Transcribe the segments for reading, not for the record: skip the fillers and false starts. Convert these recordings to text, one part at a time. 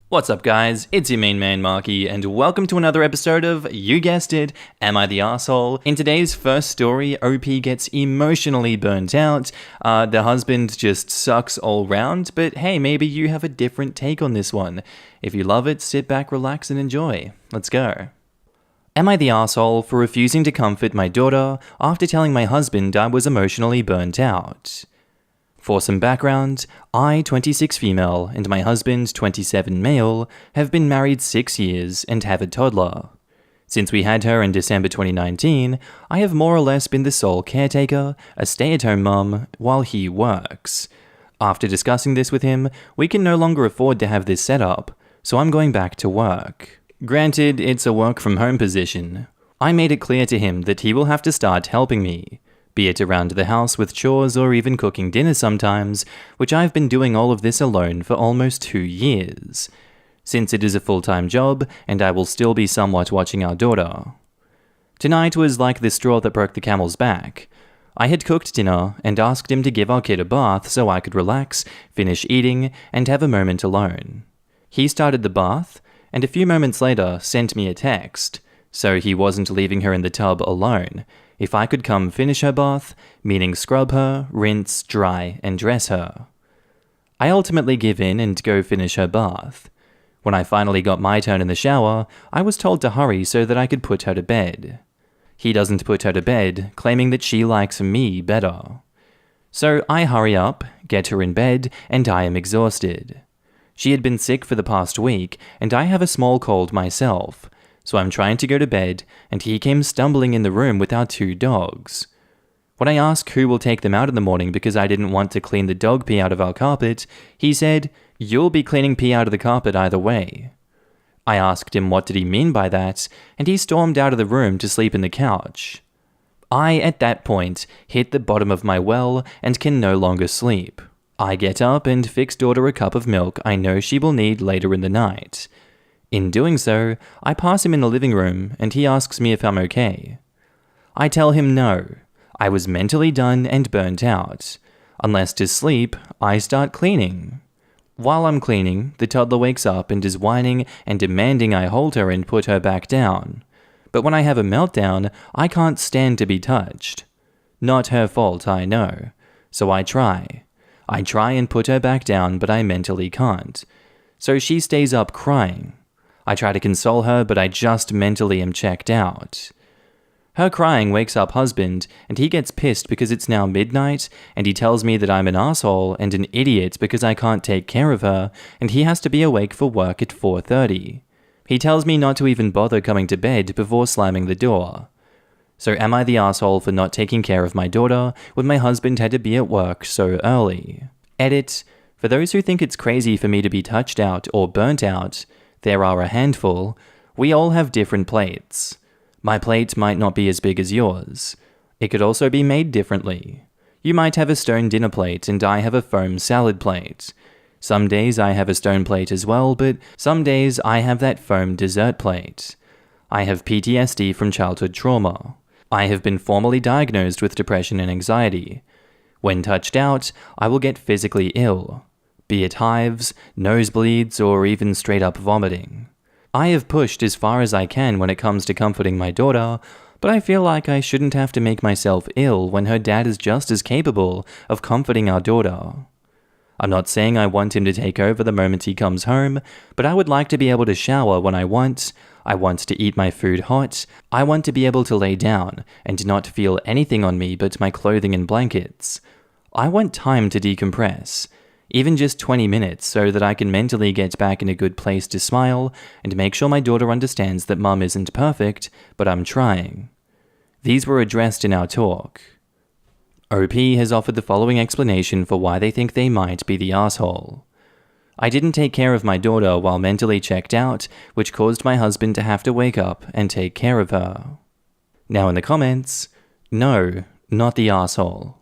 What's up guys, it's your main man Markee, and welcome to another episode of, you guessed it, Am I the Arsehole? In today's first story, OP gets emotionally burnt out. The husband just sucks all round, but hey, maybe you have a different take on this one. If you love it, sit back, relax, and enjoy. Let's go. Am I the arsehole for refusing to comfort my daughter after telling my husband I was emotionally burnt out? For some background, I, 26 female, and my husband, 27 male, have been married 6 years and have a toddler. Since we had her in December 2019, I have more or less been the sole caretaker, a stay-at-home mum, while he works. After discussing this with him, we can no longer afford to have this set up, so I'm going back to work. Granted, it's a work-from-home position. I made it clear to him that he will have to start helping me, be it around the house with chores or even cooking dinner sometimes, which I've been doing all of this alone for almost 2 years, since it is a full-time job and I will still be somewhat watching our daughter. Tonight was like the straw that broke the camel's back. I had cooked dinner and asked him to give our kid a bath so I could relax, finish eating, and have a moment alone. He started the bath, and a few moments later sent me a text, so he wasn't leaving her in the tub alone, if I could come finish her bath, meaning scrub her, rinse, dry, and dress her. I ultimately give in and go finish her bath. When I finally got my turn in the shower, I was told to hurry so that I could put her to bed. He doesn't put her to bed, claiming that she likes me better. So I hurry up, get her in bed, and I am exhausted. She had been sick for the past week, and I have a small cold myself, so I'm trying to go to bed, and he came stumbling in the room with our 2 dogs. When I ask who will take them out in the morning because I didn't want to clean the dog pee out of our carpet, he said, "You'll be cleaning pee out of the carpet either way." I asked him what did he mean by that, and he stormed out of the room to sleep in the couch. I, at that point, hit the bottom of my well and can no longer sleep. I get up and fix daughter a cup of milk I know she will need later in the night. In doing so, I pass him in the living room and he asks me if I'm okay. I tell him no, I was mentally done and burnt out. Unless to sleep, I start cleaning. While I'm cleaning, the toddler wakes up and is whining and demanding I hold her and put her back down. But when I have a meltdown, I can't stand to be touched. Not her fault, I know. So I try. I try and put her back down, but I mentally can't. So she stays up crying. I try to console her, but I just mentally am checked out. Her crying wakes up husband, and he gets pissed because it's now midnight, and he tells me that I'm an asshole and an idiot because I can't take care of her, and he has to be awake for work at 4:30. He tells me not to even bother coming to bed before slamming the door. So am I the asshole for not taking care of my daughter when my husband had to be at work so early? Edit. For those who think it's crazy for me to be touched out or burnt out, there are a handful. We all have different plates. My plate might not be as big as yours. It could also be made differently. You might have a stone dinner plate and I have a foam salad plate. Some days I have a stone plate as well, but some days I have that foam dessert plate. I have PTSD from childhood trauma. I have been formally diagnosed with depression and anxiety. When touched out, I will get physically ill, be it hives, nosebleeds, or even straight up vomiting. I have pushed as far as I can when it comes to comforting my daughter, but I feel like I shouldn't have to make myself ill when her dad is just as capable of comforting our daughter. I'm not saying I want him to take over the moment he comes home, but I would like to be able to shower when I want to eat my food hot, I want to be able to lay down and not feel anything on me but my clothing and blankets. I want time to decompress, even just 20 minutes so that I can mentally get back in a good place to smile and make sure my daughter understands that mum isn't perfect, but I'm trying. These were addressed in our talk. OP has offered the following explanation for why they think they might be the asshole. I didn't take care of my daughter while mentally checked out, which caused my husband to have to wake up and take care of her. Now in the comments, no, not the asshole.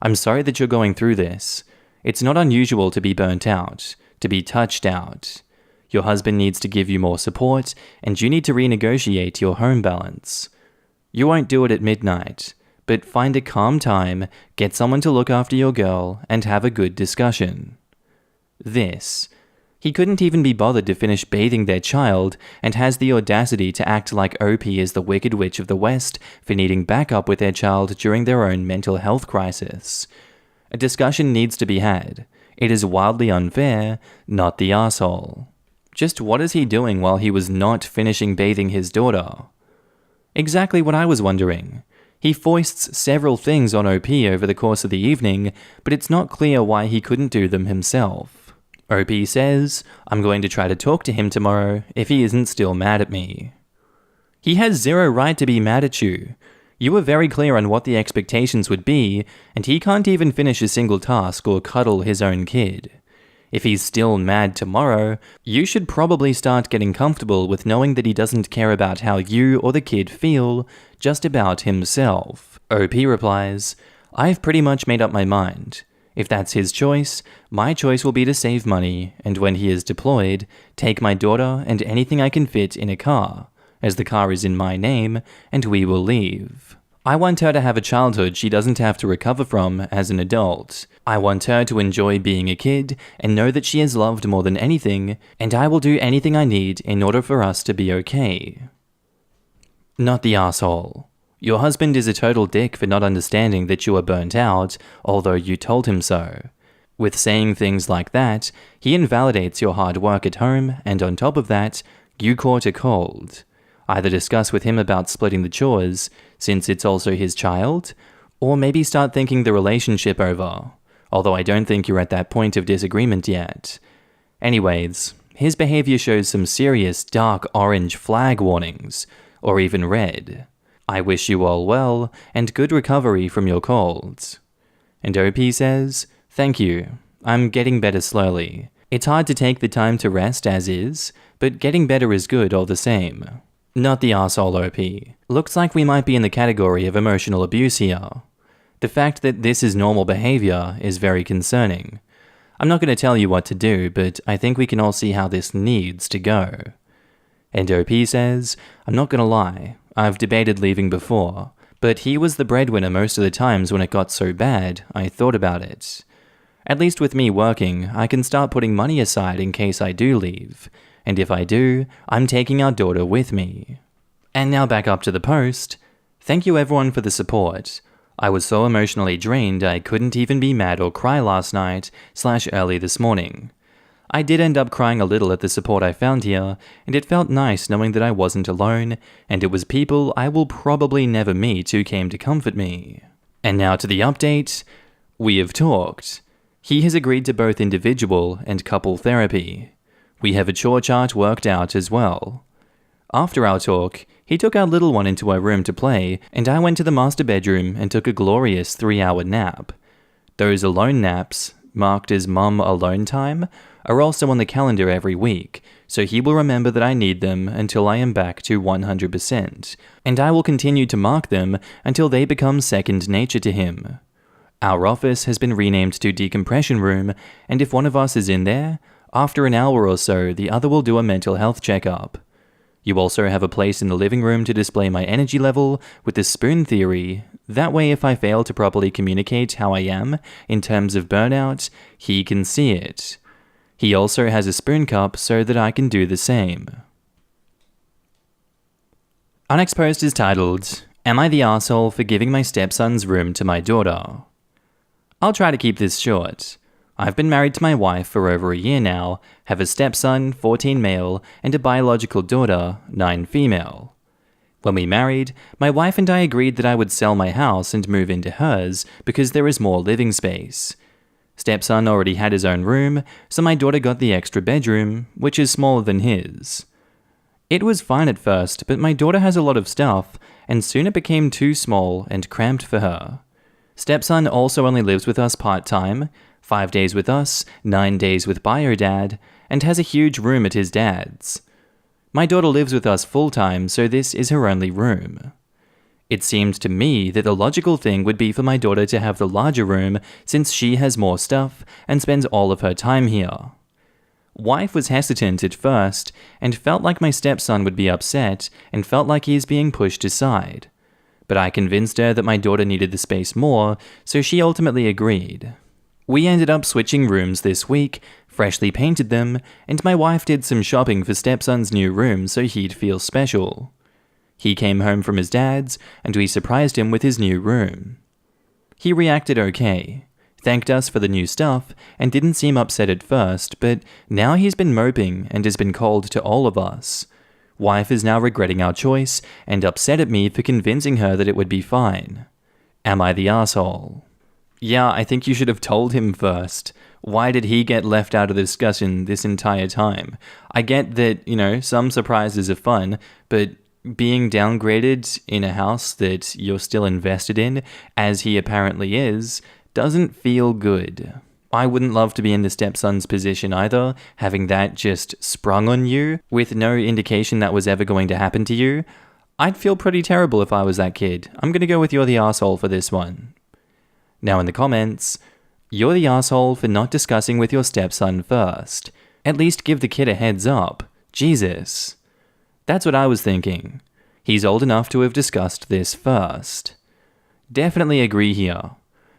I'm sorry that you're going through this. It's not unusual to be burnt out, to be touched out. Your husband needs to give you more support, and you need to renegotiate your home balance. You won't do it at midnight, but find a calm time, get someone to look after your girl, and have a good discussion. This. He couldn't even be bothered to finish bathing their child and has the audacity to act like OP is the Wicked Witch of the West for needing backup with their child during their own mental health crisis. A discussion needs to be had. It is wildly unfair, not the arsehole. Just what is he doing while he was not finishing bathing his daughter? Exactly what I was wondering. He foists several things on OP over the course of the evening, but it's not clear why he couldn't do them himself. OP says, I'm going to try to talk to him tomorrow if he isn't still mad at me. He has zero right to be mad at you. You were very clear on what the expectations would be, and he can't even finish a single task or cuddle his own kid. If he's still mad tomorrow, you should probably start getting comfortable with knowing that he doesn't care about how you or the kid feel, just about himself. OP replies, I've pretty much made up my mind. If that's his choice, my choice will be to save money, and when he is deployed, take my daughter and anything I can fit in a car, as the car is in my name, and we will leave. I want her to have a childhood she doesn't have to recover from as an adult. I want her to enjoy being a kid and know that she is loved more than anything, and I will do anything I need in order for us to be okay. Not the arsehole. Your husband is a total dick for not understanding that you are burnt out, although you told him so. With saying things like that, he invalidates your hard work at home, and on top of that, you caught a cold. Either discuss with him about splitting the chores, since it's also his child, or maybe start thinking the relationship over, although I don't think you're at that point of disagreement yet. Anyways, his behavior shows some serious dark orange flag warnings, or even red. I wish you all well, and good recovery from your colds. And OP says, thank you. I'm getting better slowly. It's hard to take the time to rest as is, but getting better is good all the same. Not the arsehole OP. Looks like we might be in the category of emotional abuse here. The fact that this is normal behavior is very concerning. I'm not going to tell you what to do, but I think we can all see how this needs to go. And OP says, I'm not going to lie, I've debated leaving before, but he was the breadwinner most of the times when it got so bad, I thought about it. At least with me working, I can start putting money aside in case I do leave. And if I do, I'm taking our daughter with me. And now back up to the post. Thank you everyone for the support. I was so emotionally drained I couldn't even be mad or cry last night / early this morning. I did end up crying a little at the support I found here, and it felt nice knowing that I wasn't alone, and it was people I will probably never meet who came to comfort me. And now to the update. We have talked. He has agreed to both individual and couple therapy. We have a chore chart worked out as well. After our talk, he took our little one into her room to play, and I went to the master bedroom and took a glorious 3-hour nap. Those alone naps, marked as mum alone time, are also on the calendar every week, so he will remember that I need them until I am back to 100%, and I will continue to mark them until they become second nature to him. Our office has been renamed to decompression room, and if one of us is in there, after an hour or so, the other will do a mental health checkup. You also have a place in the living room to display my energy level with the spoon theory. That way, if I fail to properly communicate how I am in terms of burnout, he can see it. He also has a spoon cup so that I can do the same. Our next post is titled, Am I the arsehole for giving my stepson's room to my daughter? I'll try to keep this short. I've been married to my wife for over a year now, have a stepson, 14 male, and a biological daughter, 9 female. When we married, my wife and I agreed that I would sell my house and move into hers because there is more living space. Stepson already had his own room, so my daughter got the extra bedroom, which is smaller than his. It was fine at first, but my daughter has a lot of stuff, and soon it became too small and cramped for her. Stepson also only lives with us part-time, 5 days with us, 9 days with bio-dad, and has a huge room at his dad's. My daughter lives with us full-time, so this is her only room. It seemed to me that the logical thing would be for my daughter to have the larger room since she has more stuff and spends all of her time here. Wife was hesitant at first and felt like my stepson would be upset and felt like he is being pushed aside. But I convinced her that my daughter needed the space more, so she ultimately agreed. We ended up switching rooms this week, freshly painted them, and my wife did some shopping for stepson's new room so he'd feel special. He came home from his dad's, and we surprised him with his new room. He reacted okay, thanked us for the new stuff, and didn't seem upset at first, but now he's been moping and has been cold to all of us. Wife is now regretting our choice and upset at me for convincing her that it would be fine. Am I the asshole? Yeah, I think you should have told him first. Why did he get left out of the discussion this entire time? I get that, some surprises are fun, but being downgraded in a house that you're still invested in, as he apparently is, doesn't feel good. I wouldn't love to be in the stepson's position either, having that just sprung on you, with no indication that was ever going to happen to you. I'd feel pretty terrible if I was that kid. I'm gonna go with you're the asshole for this one. Now in the comments, you're the asshole for not discussing with your stepson first. At least give the kid a heads up. Jesus. That's what I was thinking. He's old enough to have discussed this first. Definitely agree here.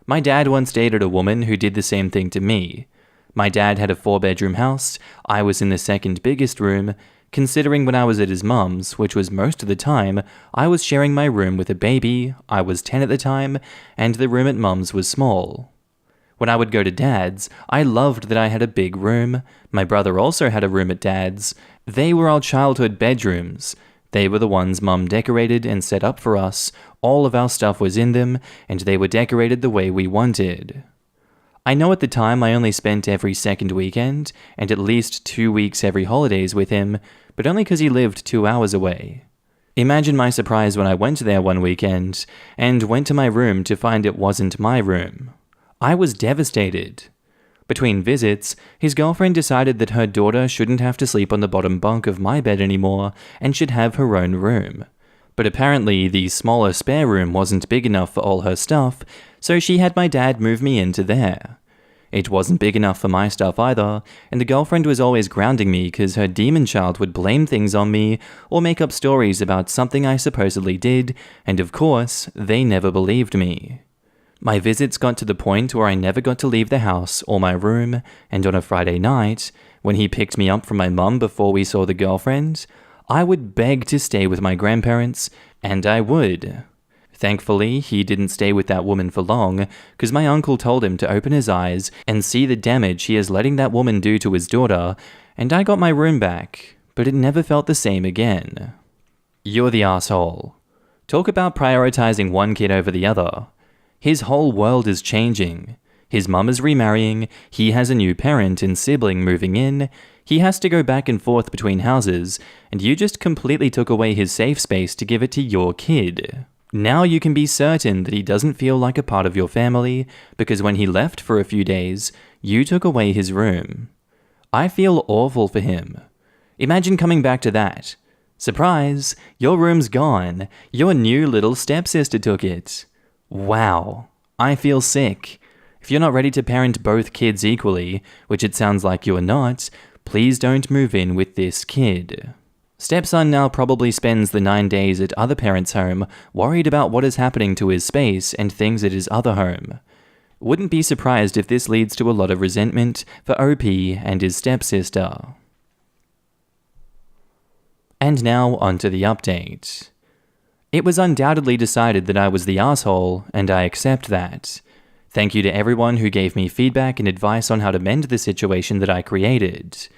My dad once dated a woman who did the same thing to me. My dad had a 4-bedroom house, I was in the second biggest room. Considering when I was at his mum's, which was most of the time, I was sharing my room with a baby, I was 10 at the time, and the room at mum's was small. When I would go to dad's, I loved that I had a big room. My brother also had a room at dad's. They were our childhood bedrooms. They were the ones mum decorated and set up for us. All of our stuff was in them, and they were decorated the way we wanted. I know at the time I only spent every second weekend, and at least 2 weeks every holidays with him, but only because he lived 2 hours away. Imagine my surprise when I went there one weekend, and went to my room to find it wasn't my room. I was devastated. Between visits, his girlfriend decided that her daughter shouldn't have to sleep on the bottom bunk of my bed anymore, and should have her own room. But apparently the smaller spare room wasn't big enough for all her stuff, so she had my dad move me into there. It wasn't big enough for my stuff either, and the girlfriend was always grounding me because her demon child would blame things on me or make up stories about something I supposedly did, and of course, they never believed me. My visits got to the point where I never got to leave the house or my room, and on a Friday night, when he picked me up from my mum before we saw the girlfriend, I would beg to stay with my grandparents, and I would. Thankfully, he didn't stay with that woman for long, because my uncle told him to open his eyes and see the damage he is letting that woman do to his daughter, and I got my room back, but it never felt the same again. You're the asshole. Talk about prioritizing one kid over the other. His whole world is changing. His mum is remarrying, he has a new parent and sibling moving in, he has to go back and forth between houses, and you just completely took away his safe space to give it to your kid. Now you can be certain that he doesn't feel like a part of your family, because when he left for a few days, you took away his room. I feel awful for him. Imagine coming back to that. Surprise! Your room's gone. Your new little stepsister took it. Wow. I feel sick. If you're not ready to parent both kids equally, which it sounds like you're not, please don't move in with this kid. Stepson now probably spends the 9 days at other parents' home, worried about what is happening to his space and things at his other home. Wouldn't be surprised if this leads to a lot of resentment for OP and his stepsister. And now onto the update. It was undoubtedly decided that I was the asshole, and I accept that. Thank you to everyone who gave me feedback and advice on how to mend the situation that I created.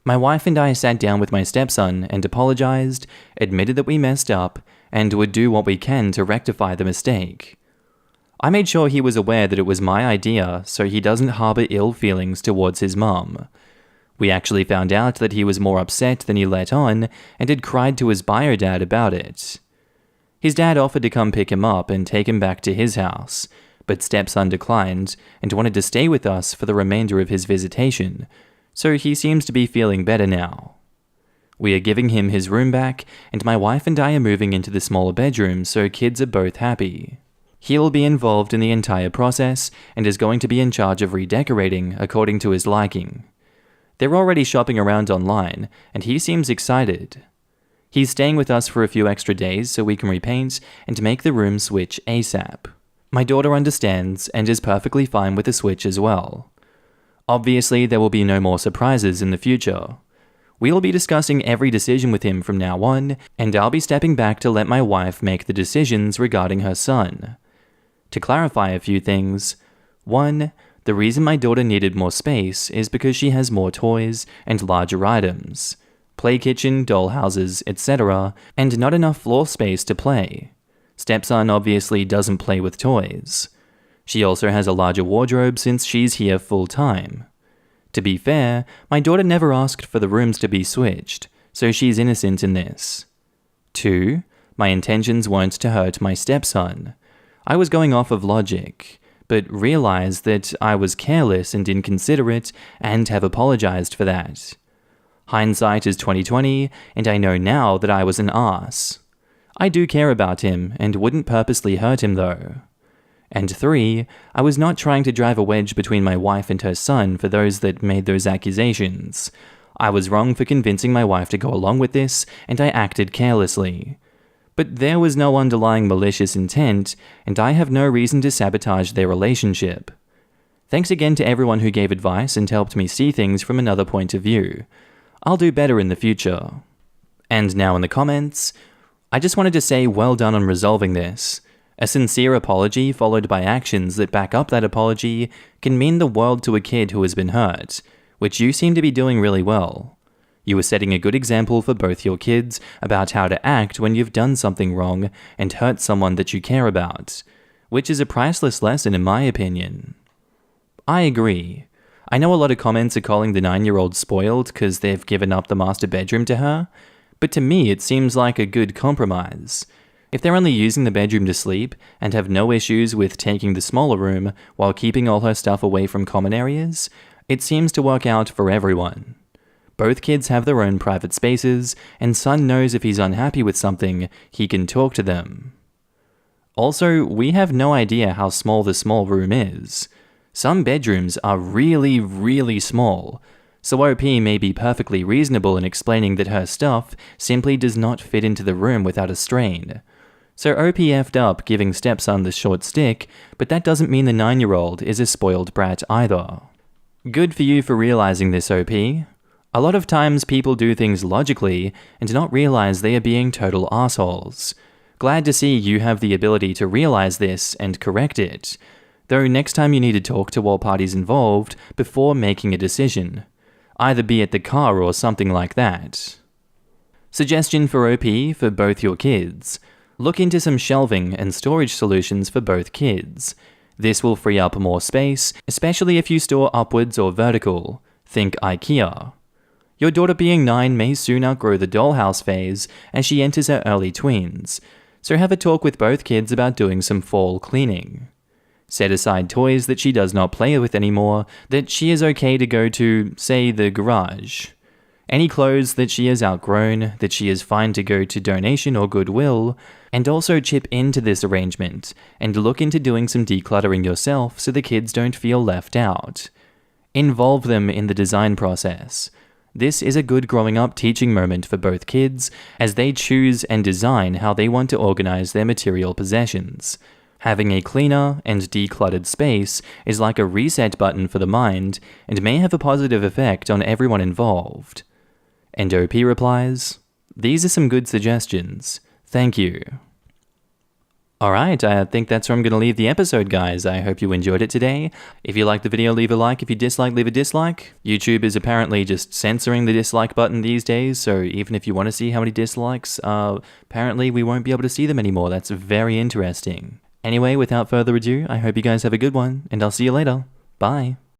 My wife and I sat down with my stepson and apologized, admitted that we messed up, and would do what we can to rectify the mistake. I made sure he was aware that it was my idea so he doesn't harbor ill feelings towards his mum. We actually found out that he was more upset than he let on and had cried to his bio dad about it. His dad offered to come pick him up and take him back to his house, but stepson declined and wanted to stay with us for the remainder of his visitation, so he seems to be feeling better now. We are giving him his room back, and my wife and I are moving into the smaller bedroom so kids are both happy. He'll be involved in the entire process and is going to be in charge of redecorating according to his liking. They're already shopping around online, and he seems excited. He's staying with us for a few extra days so we can repaint and make the room switch ASAP. My daughter understands and is perfectly fine with the switch as well. Obviously, there will be no more surprises in the future. We'll be discussing every decision with him from now on, and I'll be stepping back to let my wife make the decisions regarding her son. To clarify a few things, 1. The reason my daughter needed more space is because she has more toys and larger items, play kitchen, doll houses, etc., and not enough floor space to play. Stepson obviously doesn't play with toys. She also has a larger wardrobe since she's here full time. To be fair, my daughter never asked for the rooms to be switched, so she's innocent in this. 2. My intentions weren't to hurt my stepson. I was going off of logic, but realized that I was careless and inconsiderate and have apologized for that. Hindsight is 20/20, and I know now that I was an arse. I do care about him and wouldn't purposely hurt him though. And 3, I was not trying to drive a wedge between my wife and her son for those that made those accusations. I was wrong for convincing my wife to go along with this, and I acted carelessly. But there was no underlying malicious intent, and I have no reason to sabotage their relationship. Thanks again to everyone who gave advice and helped me see things from another point of view. I'll do better in the future. And now in the comments, I just wanted to say well done on resolving this. A sincere apology followed by actions that back up that apology can mean the world to a kid who has been hurt, which you seem to be doing really well. You are setting a good example for both your kids about how to act when you've done something wrong and hurt someone that you care about, which is a priceless lesson in my opinion. I agree. I know a lot of comments are calling the 9-year-old spoiled because they've given up the master bedroom to her, but to me it seems like a good compromise. If they're only using the bedroom to sleep and have no issues with taking the smaller room while keeping all her stuff away from common areas, it seems to work out for everyone. Both kids have their own private spaces, and son knows if he's unhappy with something, he can talk to them. Also, we have no idea how small the small room is. Some bedrooms are really, really small, so OP may be perfectly reasonable in explaining that her stuff simply does not fit into the room without a strain. So OP effed up giving stepson the short stick, but that doesn't mean the 9-year-old is a spoiled brat either. Good for you for realizing this, OP. A lot of times people do things logically and not realize they are being total assholes. Glad to see you have the ability to realize this and correct it, though next time you need to talk to all parties involved before making a decision. Either be at the car or something like that. Suggestion for OP for both your kids. Look into some shelving and storage solutions for both kids. This will free up more space, especially if you store upwards or vertical. Think IKEA. Your daughter being 9 may soon outgrow the dollhouse phase as she enters her early tweens, so have a talk with both kids about doing some fall cleaning. Set aside toys that she does not play with anymore that she is okay to go to, say, the garage. Any clothes that she has outgrown, that she is fine to go to donation or goodwill, and also chip into this arrangement and look into doing some decluttering yourself so the kids don't feel left out. Involve them in the design process. This is a good growing up teaching moment for both kids as they choose and design how they want to organize their material possessions. Having a cleaner and decluttered space is like a reset button for the mind and may have a positive effect on everyone involved. And OP replies, "These are some good suggestions. Thank you." Alright, I think that's where I'm going to leave the episode, guys. I hope you enjoyed it today. If you liked the video, leave a like. If you dislike, leave a dislike. YouTube is apparently just censoring the dislike button these days, so even if you want to see how many dislikes, apparently we won't be able to see them anymore. That's very interesting. Anyway, without further ado, I hope you guys have a good one, and I'll see you later. Bye.